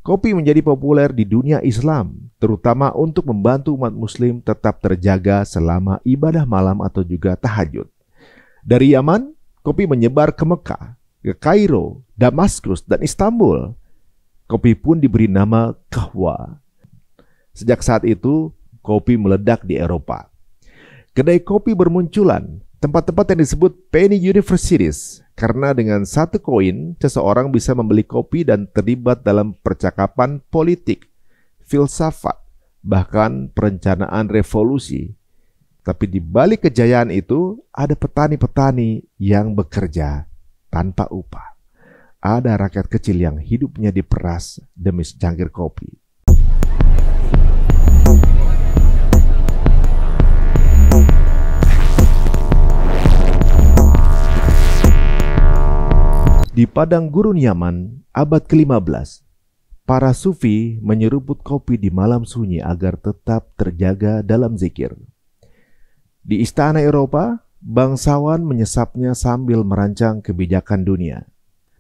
Kopi menjadi populer di dunia Islam, terutama untuk membantu umat Muslim tetap terjaga selama ibadah malam atau juga tahajud. Dari Yaman, kopi menyebar ke Mekah, ke Kairo, Damaskus, dan Istanbul. Kopi pun diberi nama kahwa. Sejak saat itu, kopi meledak di Eropa. Kedai kopi bermunculan, tempat-tempat yang disebut penny universities, karena dengan satu koin, seseorang bisa membeli kopi dan terlibat dalam percakapan politik, filsafat, bahkan perencanaan revolusi. Tapi di balik kejayaan itu, ada petani-petani yang bekerja tanpa upah. Ada rakyat kecil yang hidupnya diperas demi secangkir kopi. Di padang gurun Yaman, abad ke-15, para sufi menyeruput kopi di malam sunyi agar tetap terjaga dalam zikir. Di istana Eropa, bangsawan menyesapnya sambil merancang kebijakan dunia.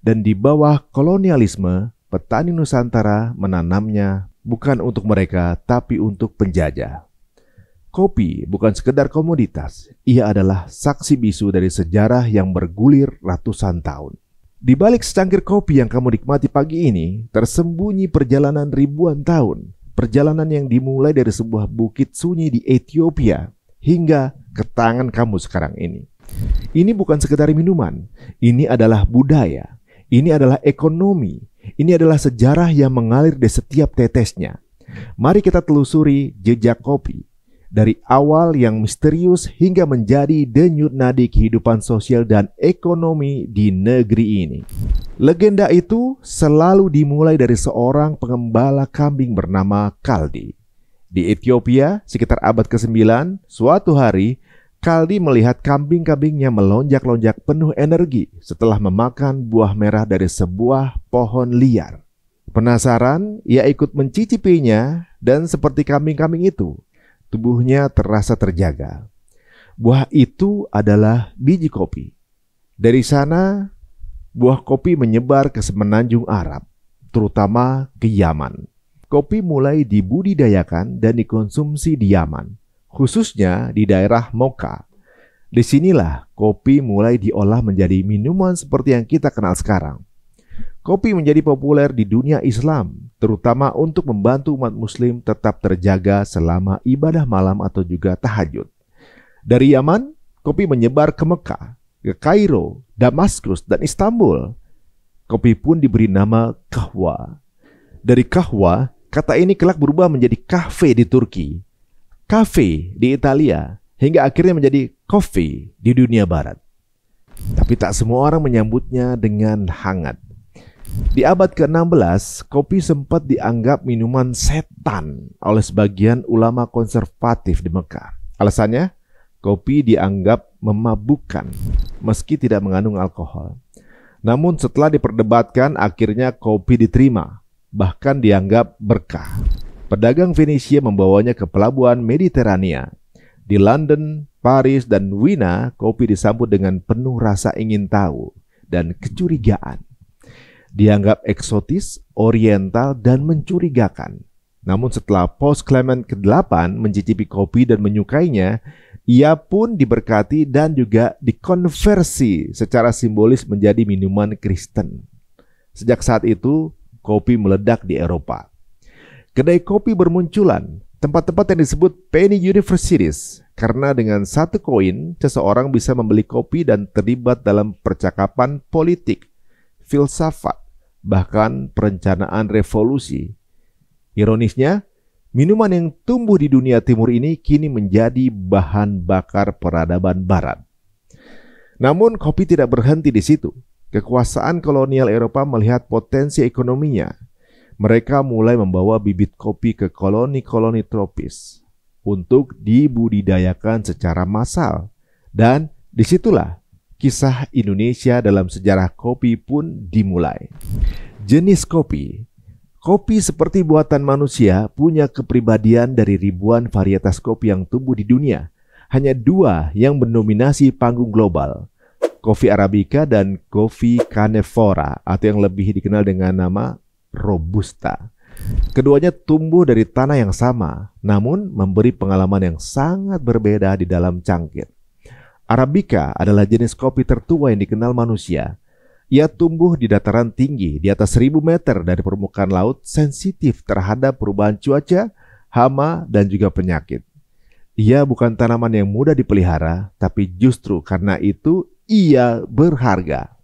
Dan di bawah kolonialisme, petani Nusantara menanamnya bukan untuk mereka, tapi untuk penjajah. Kopi bukan sekedar komoditas, ia adalah saksi bisu dari sejarah yang bergulir ratusan tahun. Di balik secangkir kopi yang kamu nikmati pagi ini, tersembunyi perjalanan ribuan tahun. Perjalanan yang dimulai dari sebuah bukit sunyi di Ethiopia hingga ke tangan kamu sekarang ini. Ini bukan sekedar minuman, ini adalah budaya, ini adalah ekonomi, ini adalah sejarah yang mengalir di setiap tetesnya. Mari kita telusuri jejak kopi. Dari awal yang misterius hingga menjadi denyut nadi kehidupan sosial dan ekonomi di negeri ini. Legenda itu selalu dimulai dari seorang pengembala kambing bernama Kaldi. Di Ethiopia, sekitar abad ke-9, suatu hari, Kaldi melihat kambing-kambingnya melonjak-lonjak penuh energi setelah memakan buah merah dari sebuah pohon liar. Penasaran, ia ikut mencicipinya dan seperti kambing-kambing itu, tubuhnya terasa terjaga. Buah itu adalah biji kopi. Dari sana, buah kopi menyebar ke semenanjung Arab, terutama ke Yaman. Kopi mulai dibudidayakan dan dikonsumsi di Yaman, khususnya di daerah Mocha. Disinilah kopi mulai diolah menjadi minuman seperti yang kita kenal sekarang. Kopi menjadi populer di dunia Islam, terutama untuk membantu umat Muslim tetap terjaga selama ibadah malam atau juga tahajud. Dari Yaman, kopi menyebar ke Mekah, ke Kairo, Damaskus, dan Istanbul. Kopi pun diberi nama kahwa. Dari kahwa, kata ini kelak berubah menjadi kafe di Turki, kafe di Italia, hingga akhirnya menjadi kopi di dunia barat. Tapi tak semua orang menyambutnya dengan hangat. Di abad ke-16, kopi sempat dianggap minuman setan oleh sebagian ulama konservatif di Mekah. Alasannya, kopi dianggap memabukkan meski tidak mengandung alkohol. Namun setelah diperdebatkan, akhirnya kopi diterima, bahkan dianggap berkah. Pedagang Venesia membawanya ke pelabuhan Mediterania. Di London, Paris, dan Wina, kopi disambut dengan penuh rasa ingin tahu dan kecurigaan. Dianggap eksotis, oriental, dan mencurigakan. Namun setelah Paus Clement ke-8 mencicipi kopi dan menyukainya, ia pun diberkati dan juga dikonversi secara simbolis menjadi minuman Kristen. Sejak saat itu, kopi meledak di Eropa. Kedai kopi bermunculan, tempat-tempat yang disebut penny universities, karena dengan satu koin, seseorang bisa membeli kopi dan terlibat dalam percakapan politik, filsafat, bahkan perencanaan revolusi. Ironisnya, minuman yang tumbuh di dunia timur ini kini menjadi bahan bakar peradaban barat. Namun kopi tidak berhenti di situ. Kekuasaan kolonial Eropa melihat potensi ekonominya. Mereka mulai membawa bibit kopi ke koloni-koloni tropis untuk dibudidayakan secara massal. Dan disitulah kisah Indonesia dalam sejarah kopi pun dimulai. Jenis kopi. Kopi seperti buatan manusia punya kepribadian dari ribuan varietas kopi yang tumbuh di dunia. Hanya dua yang mendominasi panggung global, kopi Arabica dan kopi Cannephora, atau yang lebih dikenal dengan nama Robusta. Keduanya tumbuh dari tanah yang sama, namun memberi pengalaman yang sangat berbeda di dalam cangkir. Arabica adalah jenis kopi tertua yang dikenal manusia. Ia tumbuh di dataran tinggi di atas 1000 meter dari permukaan laut, sensitif terhadap perubahan cuaca, hama, dan juga penyakit. Ia bukan tanaman yang mudah dipelihara, tapi justru karena itu ia berharga.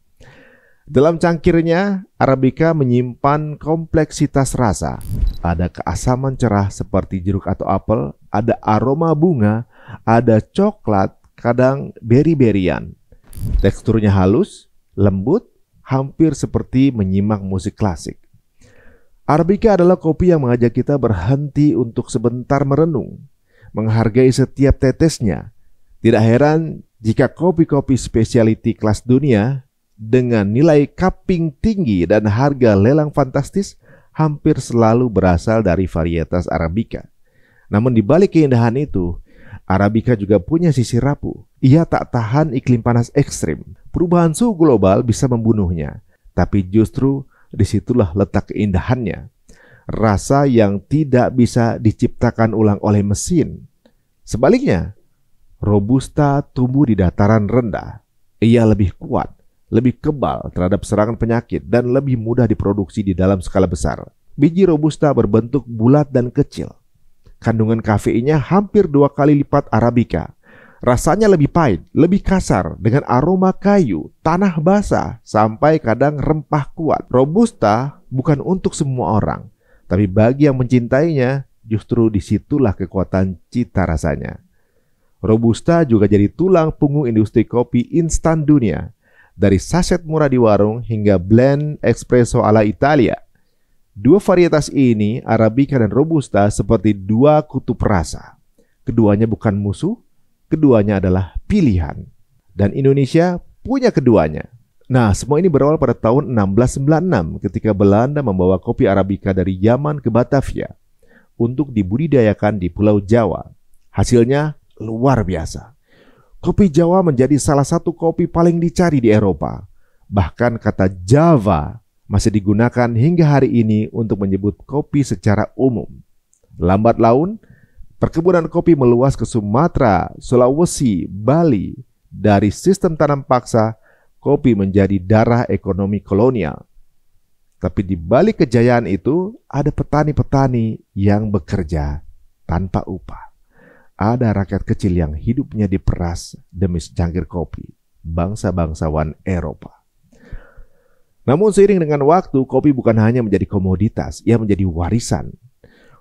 Dalam cangkirnya, Arabica menyimpan kompleksitas rasa. Ada keasaman cerah seperti jeruk atau apel, ada aroma bunga, ada coklat, kadang beri-berian. Teksturnya halus, lembut, hampir seperti menyimak musik klasik. Arabica adalah kopi yang mengajak kita berhenti untuk sebentar merenung, menghargai setiap tetesnya. Tidak heran jika kopi-kopi spesialty kelas dunia dengan nilai cupping tinggi dan harga lelang fantastis hampir selalu berasal dari varietas Arabica. Namun di balik keindahan itu, Arabica juga punya sisi rapuh. Ia tak tahan iklim panas ekstrim. Perubahan suhu global bisa membunuhnya. Tapi justru disitulah letak keindahannya. Rasa yang tidak bisa diciptakan ulang oleh mesin. Sebaliknya, Robusta tumbuh di dataran rendah. Ia lebih kuat, lebih kebal terhadap serangan penyakit, dan lebih mudah diproduksi di dalam skala besar. Biji Robusta berbentuk bulat dan kecil. Kandungan kafeinnya hampir 2 kali lipat Arabica. Rasanya lebih pahit, lebih kasar, dengan aroma kayu, tanah basah, sampai kadang rempah kuat. Robusta bukan untuk semua orang, tapi bagi yang mencintainya, justru disitulah kekuatan cita rasanya. Robusta juga jadi tulang punggung industri kopi instan dunia. Dari saset murah di warung hingga blend espresso ala Italia. Dua varietas ini, Arabica dan Robusta, seperti dua kutub rasa. Keduanya bukan musuh, keduanya adalah pilihan. Dan Indonesia punya keduanya. Nah, semua ini berawal pada tahun 1696 ketika Belanda membawa kopi Arabica dari Yaman ke Batavia untuk dibudidayakan di Pulau Jawa. Hasilnya luar biasa. Kopi Jawa menjadi salah satu kopi paling dicari di Eropa. Bahkan kata Java masih digunakan hingga hari ini untuk menyebut kopi secara umum. Lambat laun, perkebunan kopi meluas ke Sumatera, Sulawesi, Bali. Dari sistem tanam paksa, kopi menjadi darah ekonomi kolonial. Tapi di balik kejayaan itu, ada petani-petani yang bekerja tanpa upah. Ada rakyat kecil yang hidupnya diperas demi secangkir kopi, bangsa-bangsawan Eropa. Namun seiring dengan waktu, kopi bukan hanya menjadi komoditas, ia menjadi warisan.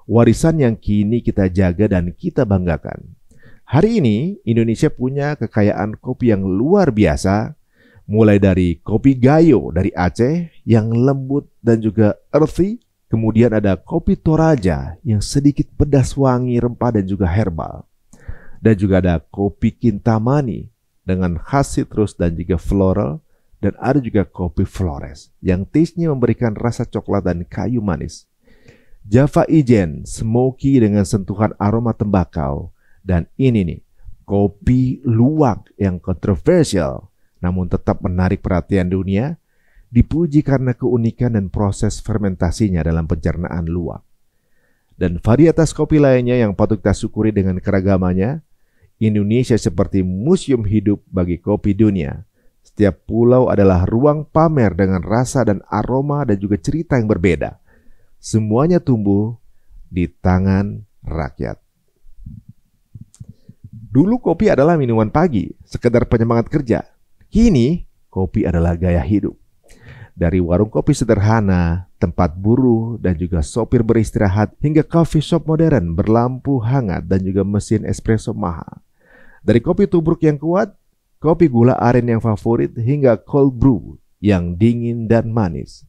Warisan yang kini kita jaga dan kita banggakan. Hari ini, Indonesia punya kekayaan kopi yang luar biasa, mulai dari kopi Gayo dari Aceh yang lembut dan juga earthy. Kemudian ada kopi Toraja yang sedikit pedas wangi, rempah dan juga herbal. Dan juga ada kopi Kintamani dengan khas citrus dan juga floral. Dan ada juga kopi Flores yang taste-nya memberikan rasa coklat dan kayu manis. Java Ijen, smoky dengan sentuhan aroma tembakau. Dan ini nih, kopi luwak yang kontroversial namun tetap menarik perhatian dunia. Dipuji karena keunikan dan proses fermentasinya dalam pencernaan luwak. Dan varietas kopi lainnya yang patut kita syukuri dengan keragamannya. Indonesia seperti museum hidup bagi kopi dunia. Setiap pulau adalah ruang pamer dengan rasa dan aroma dan juga cerita yang berbeda. Semuanya tumbuh di tangan rakyat. Dulu kopi adalah minuman pagi, sekedar penyemangat kerja. Kini kopi adalah gaya hidup. Dari warung kopi sederhana, tempat buruh dan juga sopir beristirahat, hingga coffee shop modern berlampu hangat dan juga mesin espresso mahal. Dari kopi tubruk yang kuat, kopi gula aren yang favorit, hingga cold brew yang dingin dan manis.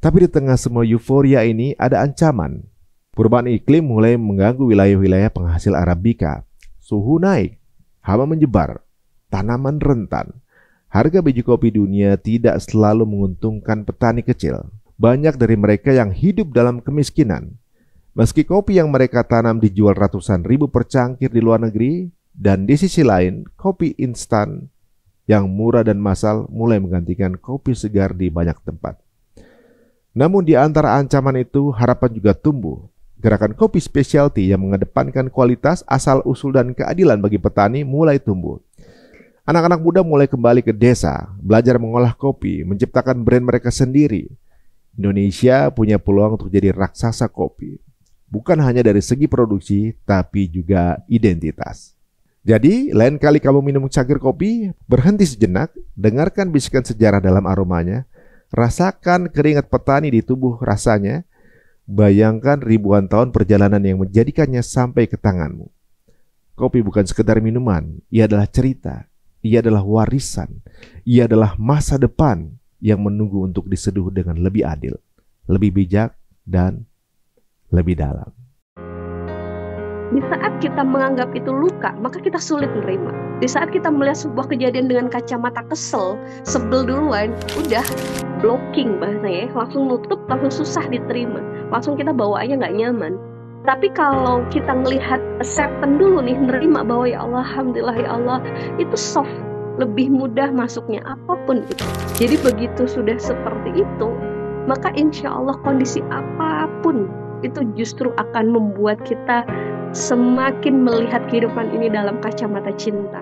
Tapi di tengah semua euforia ini ada ancaman. Perubahan iklim mulai mengganggu wilayah-wilayah penghasil Arabica. Suhu naik, hama menyebar, tanaman rentan. Harga biji kopi dunia tidak selalu menguntungkan petani kecil. Banyak dari mereka yang hidup dalam kemiskinan. Meski kopi yang mereka tanam dijual ratusan ribu per cangkir di luar negeri, dan di sisi lain, kopi instan yang murah dan massal mulai menggantikan kopi segar di banyak tempat. Namun di antara ancaman itu, harapan juga tumbuh. Gerakan kopi specialty yang mengedepankan kualitas, asal-usul dan keadilan bagi petani mulai tumbuh. Anak-anak muda mulai kembali ke desa, belajar mengolah kopi, menciptakan brand mereka sendiri. Indonesia punya peluang untuk jadi raksasa kopi. Bukan hanya dari segi produksi, tapi juga identitas. Jadi, lain kali kamu minum cangkir kopi, berhenti sejenak, dengarkan bisikan sejarah dalam aromanya, rasakan keringat petani di tubuh rasanya, bayangkan ribuan tahun perjalanan yang menjadikannya sampai ke tanganmu. Kopi bukan sekedar minuman, ia adalah cerita, ia adalah warisan, ia adalah masa depan yang menunggu untuk diseduh dengan lebih adil, lebih bijak, dan lebih dalam. Di saat kita menganggap itu luka, maka kita sulit menerima. Di saat kita melihat sebuah kejadian dengan kacamata kesel, sebel duluan, udah blocking bahasanya, langsung nutup, langsung susah diterima. Langsung kita bawaannya nggak nyaman. Tapi kalau kita melihat acceptance dulu nih, menerima bahwa ya Allah, alhamdulillah ya Allah, itu soft, lebih mudah masuknya apapun itu. Jadi begitu sudah seperti itu, maka insya Allah kondisi apapun itu justru akan membuat kita semakin melihat kehidupan ini dalam kacamata cinta.